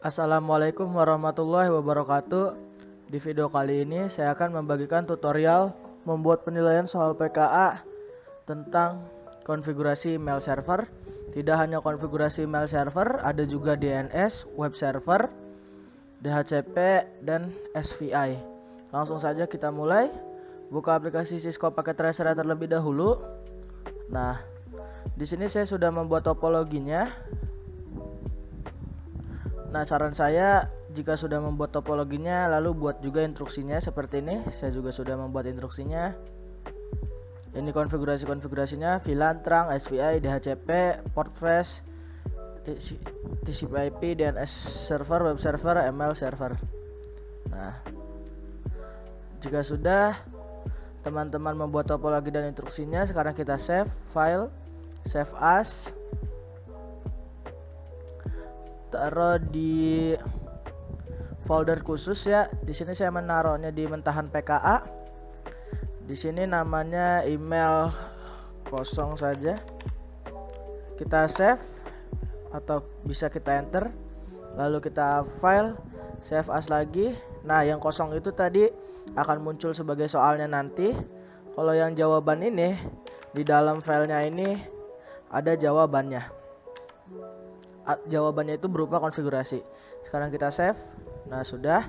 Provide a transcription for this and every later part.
Assalamualaikum warahmatullahi wabarakatuh. Di video kali ini saya akan membagikan tutorial membuat penilaian soal PKA tentang konfigurasi email server. Tidak hanya konfigurasi email server, ada juga DNS, web server, DHCP, dan SVI. Langsung saja kita mulai. Buka aplikasi Cisco Packet Tracer terlebih dahulu. Nah, di sini saya sudah membuat topologinya. Nah, saran saya jika sudah membuat topologinya lalu buat juga instruksinya seperti ini. Saya juga sudah membuat instruksinya. Ini konfigurasinya VLAN, terang, SVI, DHCP, port flash, TCP/IP, DNS server, web server, ML server. Nah, jika sudah teman-teman membuat topologi dan instruksinya, sekarang kita save file, save as, taruh di folder khusus ya. Di sini saya menaruhnya di mentahan PKA. Di sini namanya email kosong saja. Kita save atau bisa kita enter. Lalu kita file, save as lagi. Nah, yang kosong itu tadi akan muncul sebagai soalnya nanti. Kalau yang jawaban ini di dalam filenya ini ada jawabannya. Jawabannya itu berupa konfigurasi. Sekarang kita save. Nah, sudah.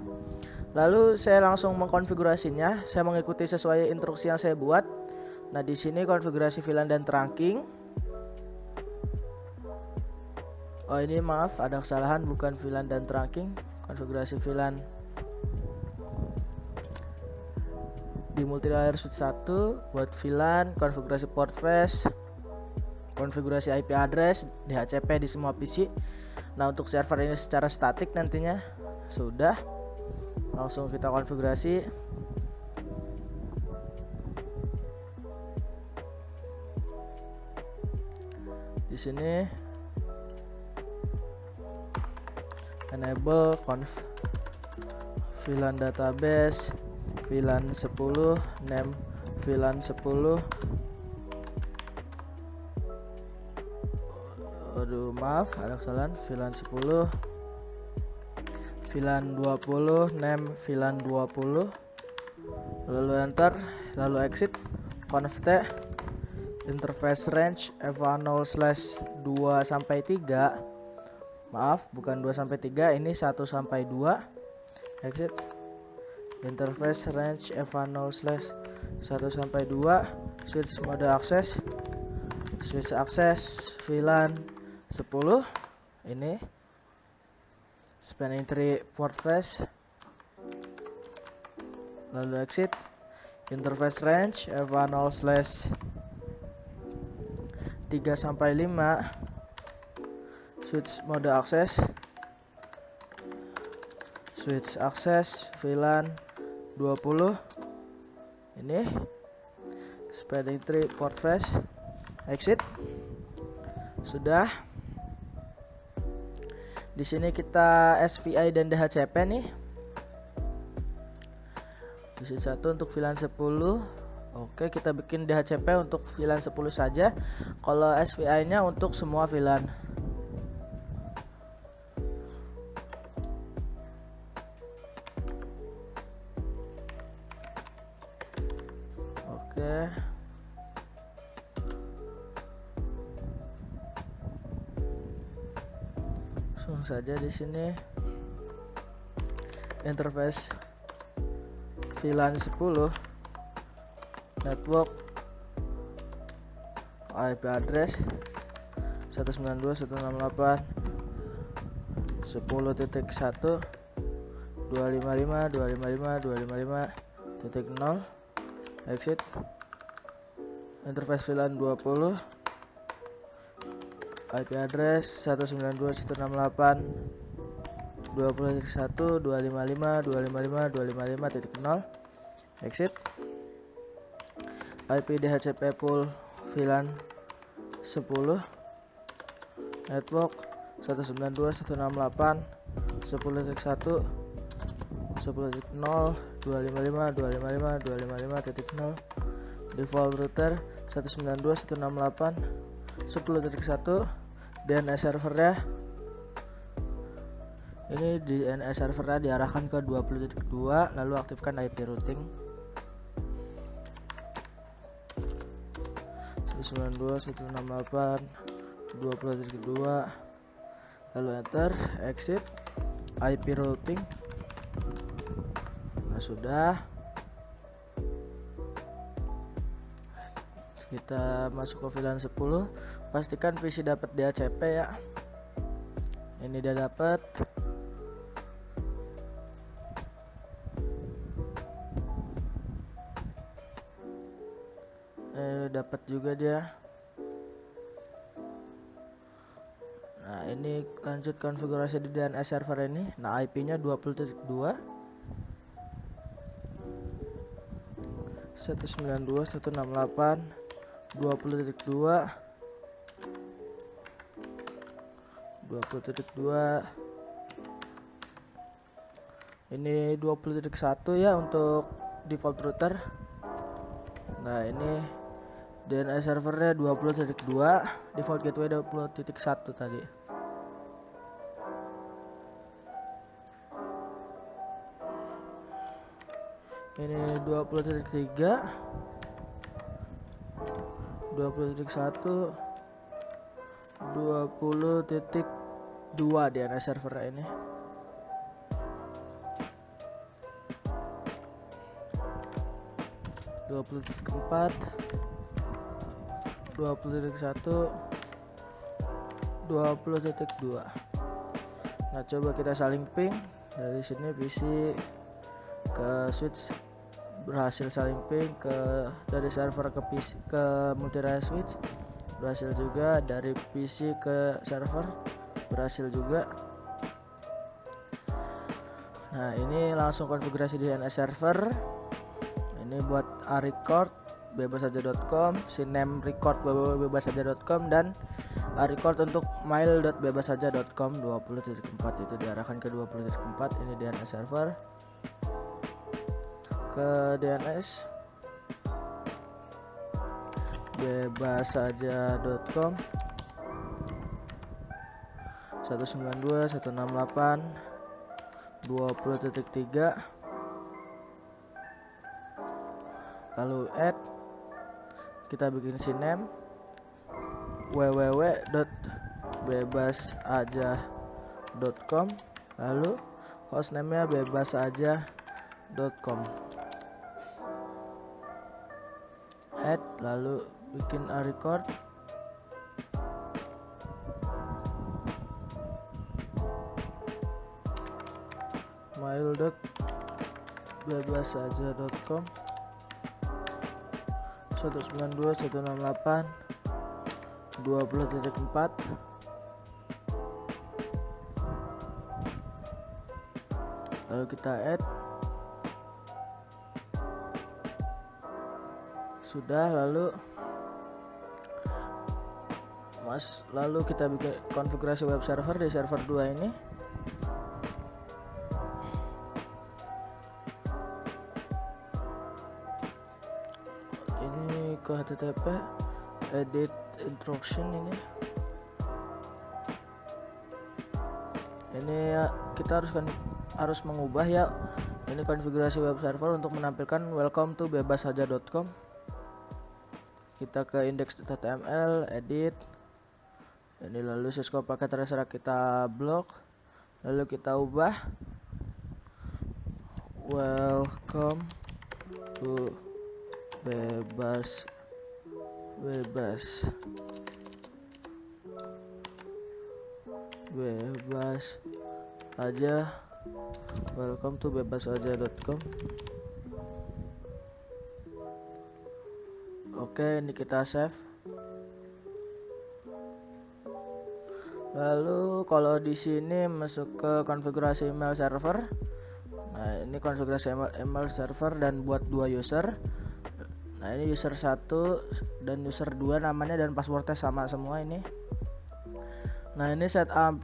Lalu saya langsung mengkonfigurasinya. Saya mengikuti sesuai instruksi yang saya buat. Nah, di sini konfigurasi VLAN dan trunking. Oh, ini maaf, ada kesalahan, bukan VLAN dan trunking. Konfigurasi VLAN di multilayer switch 1 buat VLAN, konfigurasi port flash, konfigurasi IP address, DHCP di semua PC. Nah, untuk server ini secara statik nantinya. Sudah. Langsung kita konfigurasi. Di sini enable conf VLAN database, VLAN 10, name VLAN 10. Aduh, maaf, ada kesalahan. VLAN 10, VLAN 20, name VLAN 20. Lalu enter, lalu exit. Conf t interface range eva0/2 sampai 3. Maaf, bukan 2 sampai 3, ini 1 sampai 2. Exit. Interface range eva0/1 sampai 2. Switch mode access. Switch access VLAN 10 ini spanning tree port flash, lalu exit. Interface range eva0/3 sampai 5. Switch mode access. Switch access VLAN 20 ini spanning tree port flash. Exit. Sudah. Di sini kita SVI dan DHCP nih. Di sini satu untuk VLAN 10. Oke, kita bikin DHCP untuk VLAN 10 saja. Kalau SVI-nya untuk semua VLAN. Oke. Langsung saja di sini interface VLAN 10, network IP address 192.168.10.1 255.255.255.0. Exit. Interface VLAN 20, IP address 192.168.20.1 Exit. IP DHCP pool VLAN 10, network 192.168.10.1 10.0 255.255.255.0. Default router 192.168.10.1. DNS servernya Ini DNS servernya diarahkan ke 20.2, lalu aktifkan IP routing 192.168.20.2, lalu enter, exit, IP routing. Nah, sudah. Kita masuk ke VLAN 10, pastikan PC dapat DHCP ya. Ini dia dapat. Dapat juga dia. Nah, ini lanjut konfigurasi di DNS server ini. Nah, IP-nya 20.2 192.168 20.2 ini 20.1 ya untuk default router. Nah, ini DNS servernya 20.2, default gateway 20.1 tadi. Ini 20.3, 20.1, 20.2 DNS server ini. (20.4) 20.1, 20.2. Nah, coba kita saling ping dari sini. PC ke switch berhasil saling ping, dari server ke PC ke multi switch berhasil juga, dari PC ke server berhasil juga. Nah, ini langsung konfigurasi di DNS server. Ini buat record bebasaja.com, siname record bebasaja.com, dan record untuk mail.bebasaja.com 20.4 itu diarahkan ke 20.4. Ini DNS server ke DNS bebasaja.com 192.168 20.3, lalu add, kita bikin siname www.bebasaja.com, lalu hostname-nya bebasaja.com, add, lalu bikin record, mail.bebasaja.com 192.168 20.4, lalu kita add. Sudah, lalu kita bikin konfigurasi web server di server 2 ini. Ini ke HTTP, edit instruction ini ya, kita harus mengubah ya. Ini konfigurasi web server untuk menampilkan welcome to bebasaja.com. Kita ke index.html, edit ini, lalu syscall pakai terserah kita blok, lalu kita ubah welcome to bebas aja, welcome to bebasaja.com. Oke, ini kita save. Lalu kalau di sini masuk ke konfigurasi email server. Nah, ini konfigurasi email server dan buat 2 user. Nah, ini user 1 dan user 2 namanya dan passwordnya sama semua ini. Nah, ini setup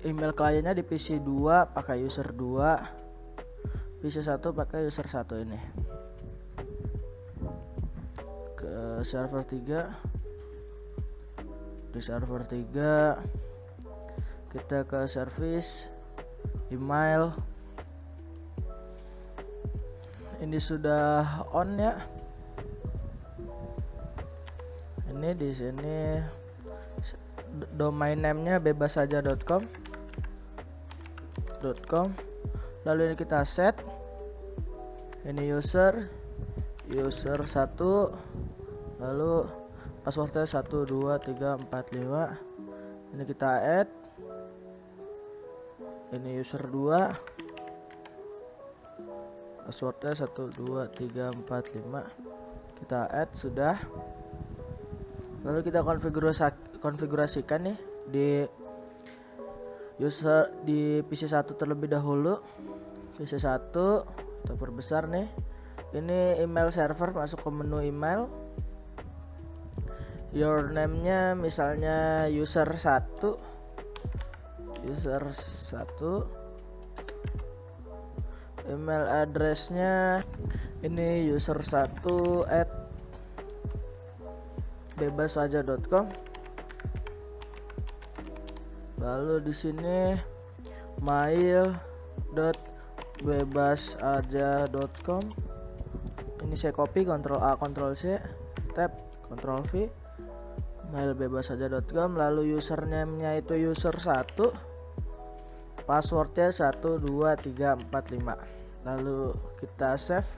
email kliennya di PC 2 pakai user 2, PC 1 pakai user 1 ini. Ke server 3. Di server 3 kita ke service, email. Ini sudah on ya. Ini di sini domain name-nya bebassaja.com. Lalu ini kita set. Ini user 1, lalu passwordnya 12345. Ini kita add. Ini user 2, passwordnya 12345. Kita add, sudah. Lalu kita konfigurasikan nih di user di PC1 terlebih dahulu. PC1 kita perbesar nih. Ini email server, masuk ke menu email. Your name-nya misalnya user 1. Email address-nya ini user1@bebassaja.com. Lalu di sini mail.bebassaja.com. Ini saya copy, Ctrl A Ctrl C, tab Ctrl V, mail.bebassaja.com. Lalu username-nya itu user1, passwordnya 12345. Lalu kita save.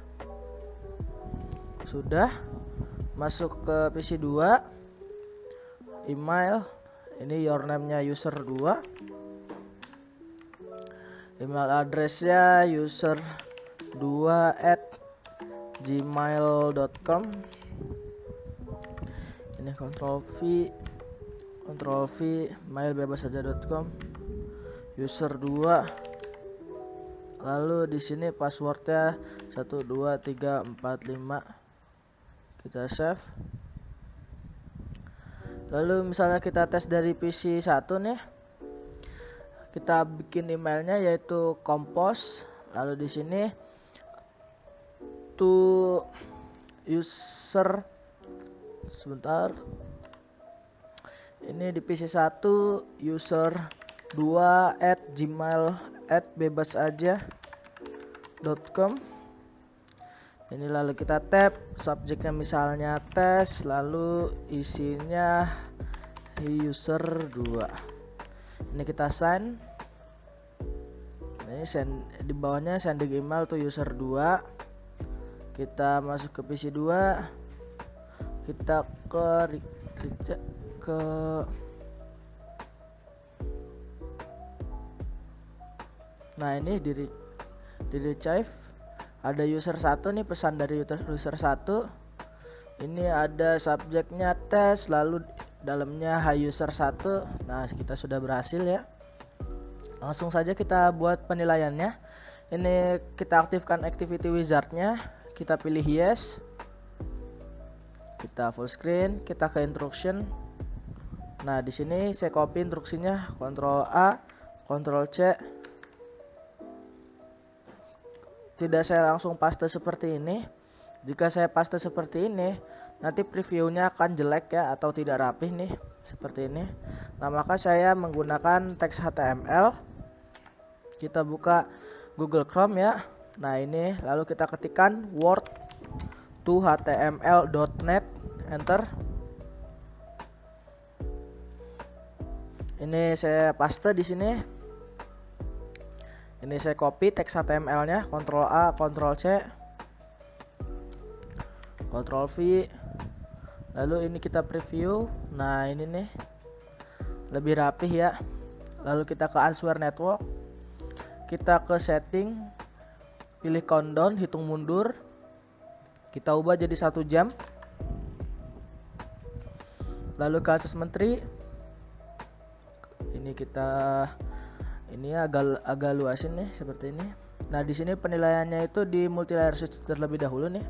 Sudah. Masuk ke PC2, email. Ini your name-nya user2, email address-nya user2@gmail.com. Ini Ctrl V, mail.bebassaja.com, user2. Lalu di sini passwordnya 12345. Kita save. Lalu misalnya kita tes dari PC1 nih, kita bikin emailnya yaitu compose. Lalu di sini to user, sebentar, ini di PC1 user2@bebassaja.com. Ini lalu kita tab, subjeknya misalnya tes, lalu isinya user2. Ini kita sign. Ini di bawahnya sending email to user2. Kita masuk ke PC2. Kita nah ini di retrieve. Ada user 1 nih, pesan dari user 1. Ini ada subjeknya tes, lalu dalamnya hi user 1. Nah, kita sudah berhasil ya. Langsung saja kita buat penilaiannya. Ini kita aktifkan activity wizardnya. Kita pilih yes. Kita full screen, kita ke instruction. Nah, di sini saya copy instruksinya, Ctrl A, Ctrl C. Tidak saya langsung paste seperti ini. Jika saya paste seperti ini, nanti previewnya akan jelek ya, atau tidak rapih nih, seperti ini. Nah, maka saya menggunakan teks HTML. Kita buka Google Chrome ya. Nah, ini lalu kita ketikkan word to html.net, enter. Ini saya paste di sini. Ini saya copy teks HTML-nya, Ctrl A, Ctrl C, Ctrl V. Lalu ini kita preview. Nah, ini nih lebih rapih ya. Lalu kita ke Answer Network. Kita ke setting, pilih countdown, hitung mundur. Kita ubah jadi 1 jam. Lalu ke assessment tree. Ini kita agak luasin nih seperti ini. Nah, di sini penilaiannya itu di multilayer switch terlebih dahulu nih.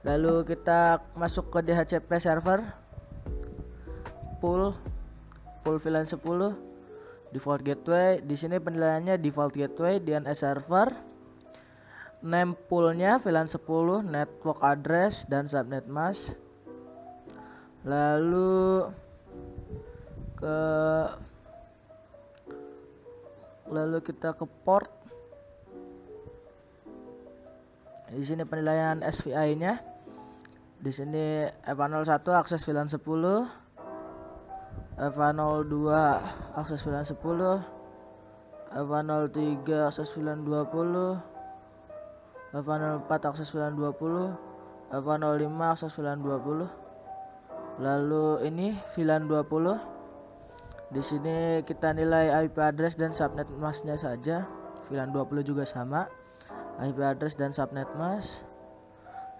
Lalu kita masuk ke DHCP server, pool VLAN 10, default gateway. Di sini penilaiannya default gateway, DNS server, name poolnya VLAN 10, network address dan subnet mask. Lalu ke lalu kita ke port. Di sini penilaian SVI-nya. Di sini EVA01 akses VLAN 10, EVA02 akses VLAN 10, EVA03 akses VLAN 20, EVA04 akses VLAN 20, EVA05 akses VLAN 20. Lalu ini VLAN 20. Di sini kita nilai IP address dan subnet masknya saja. VLAN 20 juga sama, IP address dan subnet mask.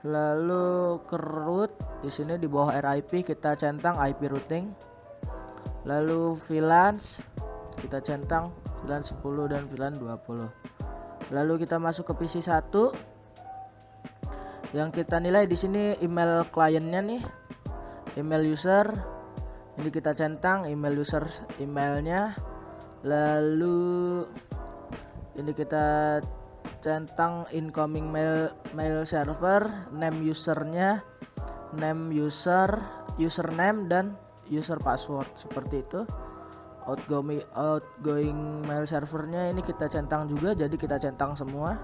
Lalu ke root, di sini di bawah RIP kita centang IP routing. Lalu VLANs kita centang VLAN 10 dan VLAN 20. Lalu kita masuk ke PC 1. Yang kita nilai di sini email kliennya nih, email user. Ini kita centang email user emailnya. Lalu ini kita centang incoming mail server, name usernya, name user, username dan user password seperti itu. Outgoing mail servernya ini kita centang juga, jadi kita centang semua.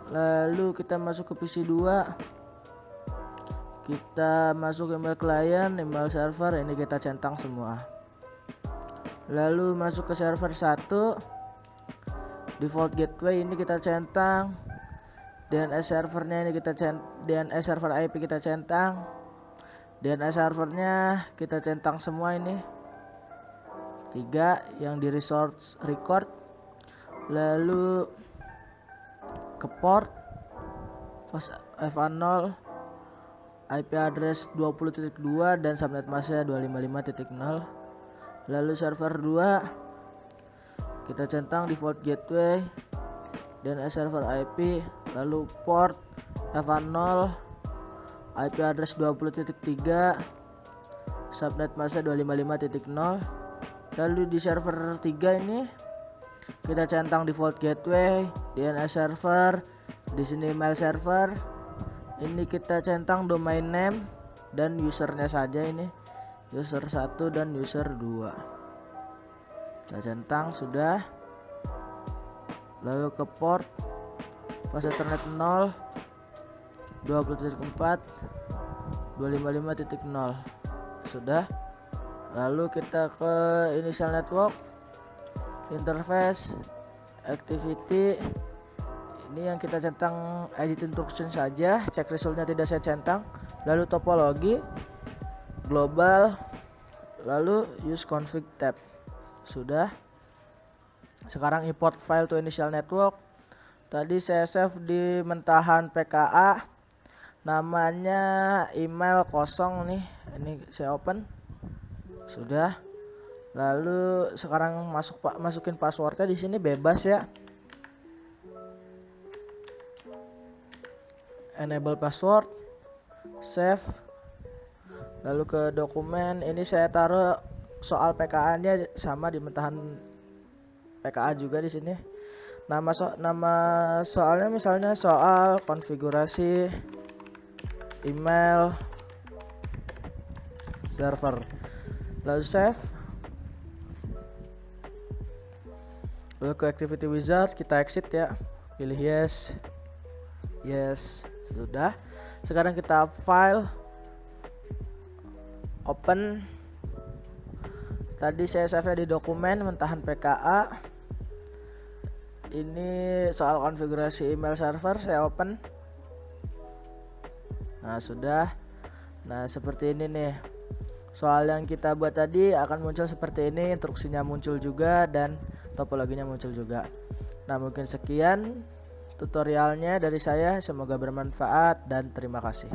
Lalu kita masuk ke PC 2. Kita masuk email client, email server, ini kita centang semua. Lalu masuk ke server 1. Default gateway ini kita centang. DNS servernya ini kita DNS server IP kita centang. DNS servernya kita centang semua ini. 3 yang di resource record. Lalu ke port EVA0, IP address 20.2 dan subnet masknya 255.0. Lalu server 2 kita centang default gateway dan server IP, lalu port EVA0, IP address 20.3, subnet masknya 255.0. Lalu di server 3 ini kita centang default gateway, DNS server, di sini mail server. Ini kita centang domain name dan usernya saja, ini user 1 dan user 2. Kita centang sudah. Lalu ke port fase Ethernet 0, 20.4, 255.0 sudah. Lalu kita ke initial network, interface, activity. Ini yang kita centang edit instruction saja, cek resultnya tidak saya centang. Lalu topologi, global, lalu use config tab. Sudah. Sekarang import file to initial network. Tadi saya save di mentahan PKA, namanya email kosong nih. Ini saya open. Sudah. Lalu sekarang masukin passwordnya, di sini bebas ya. Enable password, save. Lalu ke dokumen, ini saya taruh soal PKA-nya sama di mentahan PKA juga di sini. Nama soalnya misalnya soal konfigurasi email server. Lalu save. Lalu ke activity wizard, kita exit ya. Pilih yes. Yes, sudah. Sekarang kita file, open. Tadi saya save di dokumen mentahan PKA. Ini soal konfigurasi email server, saya open. Nah sudah. Nah seperti ini nih. Soal yang kita buat tadi akan muncul seperti ini, instruksinya muncul juga dan topologinya muncul juga. Nah mungkin sekian tutorialnya dari saya, semoga bermanfaat dan terima kasih.